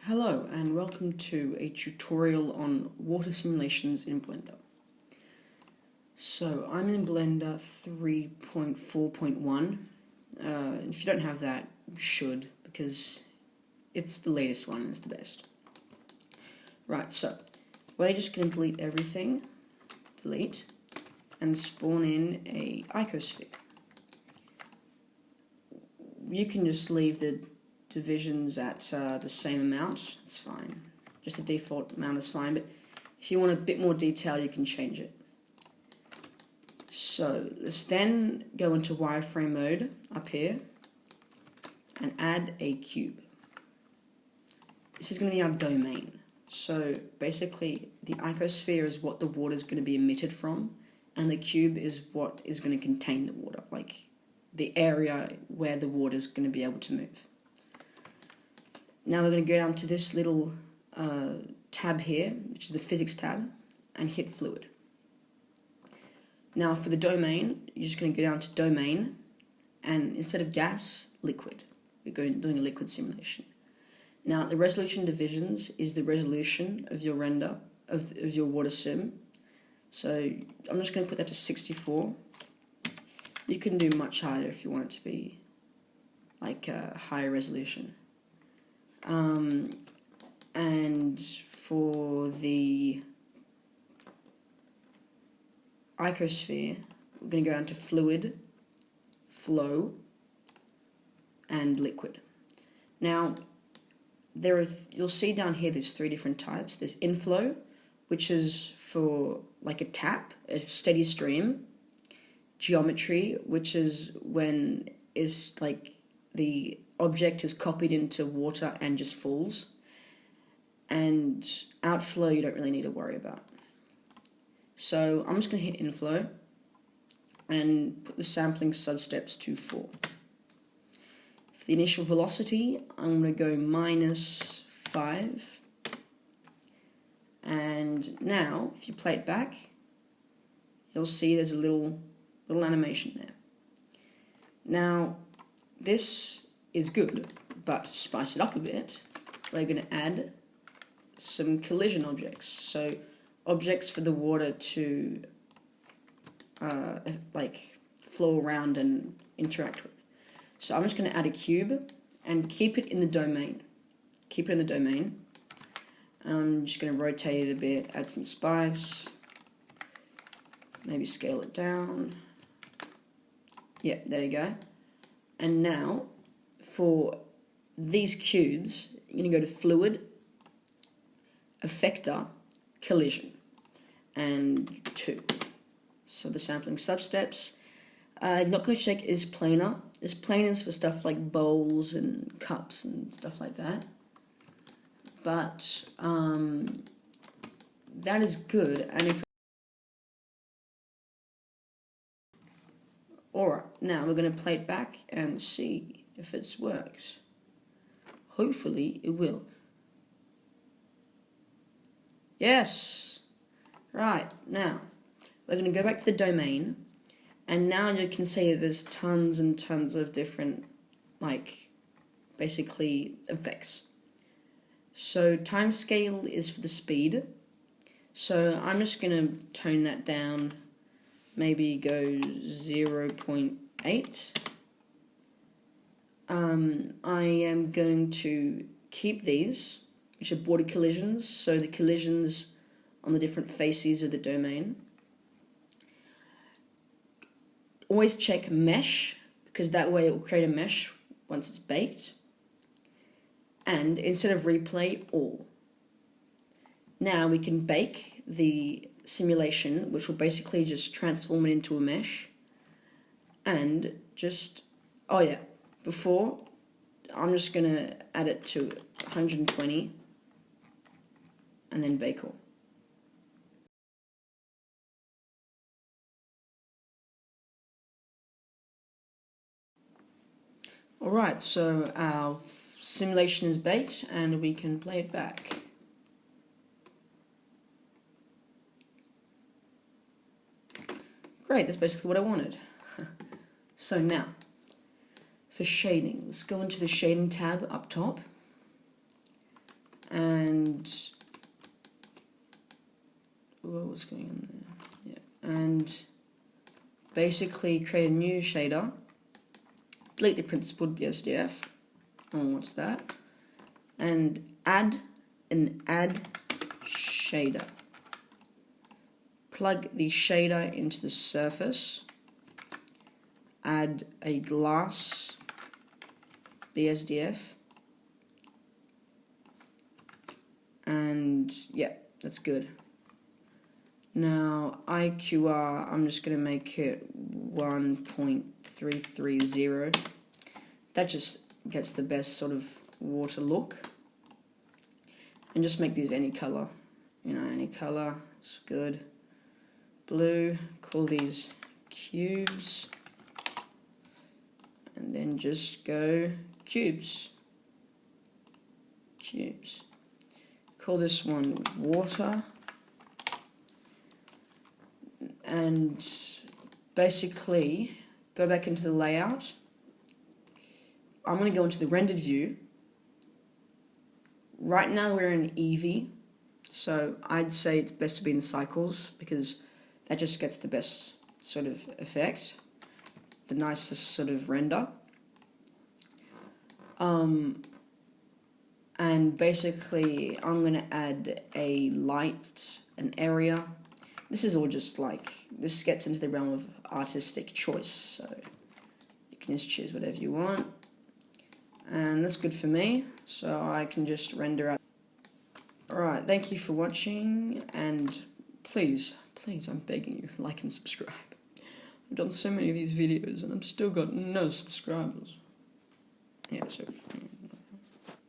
Hello and welcome to a tutorial on water simulations in Blender. So I'm in Blender 3.4.1. If you don't have that, you should, because it's the latest one and it's the best. Right, so we're just going to delete everything, and spawn in a icosphere. You can just leave the divisions at the same amount, it's fine. Just the default amount is fine, but if you want a bit more detail, you can change it. So let's then go into wireframe mode up here and add a cube. This is going to be our domain. So basically, the icosphere is what the water is going to be emitted from, and the cube is what is going to contain the water, like the area where the water is going to be able to move. Now we're going to go down to this little tab here, which is the physics tab, and hit fluid. Now for the domain, you're just going to go down to domain, and instead of gas, liquid. We're doing a liquid simulation. Now the resolution divisions is the resolution of your render, of your water sim. So I'm just going to put that to 64. You can do much higher if you want it to be like a higher resolution. And for the icosphere, we're going to go down to fluid, flow, and liquid. Now, you'll see down here there's three different types. There's inflow, which is for like a tap, a steady stream. Geometry, which is when is like the object is copied into water and just falls. And outflow you don't really need to worry about. So I'm just going to hit inflow and put the sampling substeps to 4. For the initial velocity, I'm going to go -5. And now, if you play it back, you'll see there's a little animation there. Now, this is good, but to spice it up a bit, we're going to add some collision objects. So objects for the water to like flow around and interact with. So I'm just going to add a cube and keep it in the domain. Keep it in the domain. I'm just going to rotate it a bit, add some spice, maybe scale it down. Yeah, there you go. And now, for these cubes, you're going to go to Fluid, Effector, Collision, and 2. So the sampling substeps. Not going to check is planar. This planar is for stuff like bowls and cups and stuff like that. But that is good. And if Alright, now we're going to play it back and see if it works. Hopefully it will. Yes! Right, now we're going to go back to the domain, and now you can see there's tons and tons of different, like, basically effects. So time scale is for the speed. So I'm just going to tone that down. Maybe go 0.8. I am going to keep these, which are border collisions, so the collisions on the different faces of the domain. Always check mesh, because that way it will create a mesh once it's baked. And instead of replay, all. Now we can bake the simulation, which will basically just transform it into a mesh, and just, oh yeah, before, I'm just going to add it to 120, and then bake all. Alright, so our simulation is baked, and we can play it back. Great, that's basically what I wanted. So now, for shading, let's go into the shading tab up top, and what was going on there? Yeah, and basically create a new shader, delete the principled BSDF, no one wants that, and add an add shader. Plug the shader into the surface, add a glass BSDF, and yeah, that's good. Now IQR, I'm just going to make it 1.330. That just gets the best sort of water look. And just make these any color. Any color, it's good. Blue, call these cubes. And then just go cubes. Cubes. Call this one water. And basically go back into the layout. I'm going to go into the rendered view. Right now we're in Eevee, so I'd say it's best to be in cycles because that just gets the best sort of effect, the nicest sort of render. And basically I'm going to add a light, an area. This is all just this gets into the realm of artistic choice, so you can just choose whatever you want. And that's good for me, so I can just render out. Alright, thank you for watching, and please, I'm begging you, like and subscribe. I've done so many of these videos and I've still got no subscribers. Yeah, so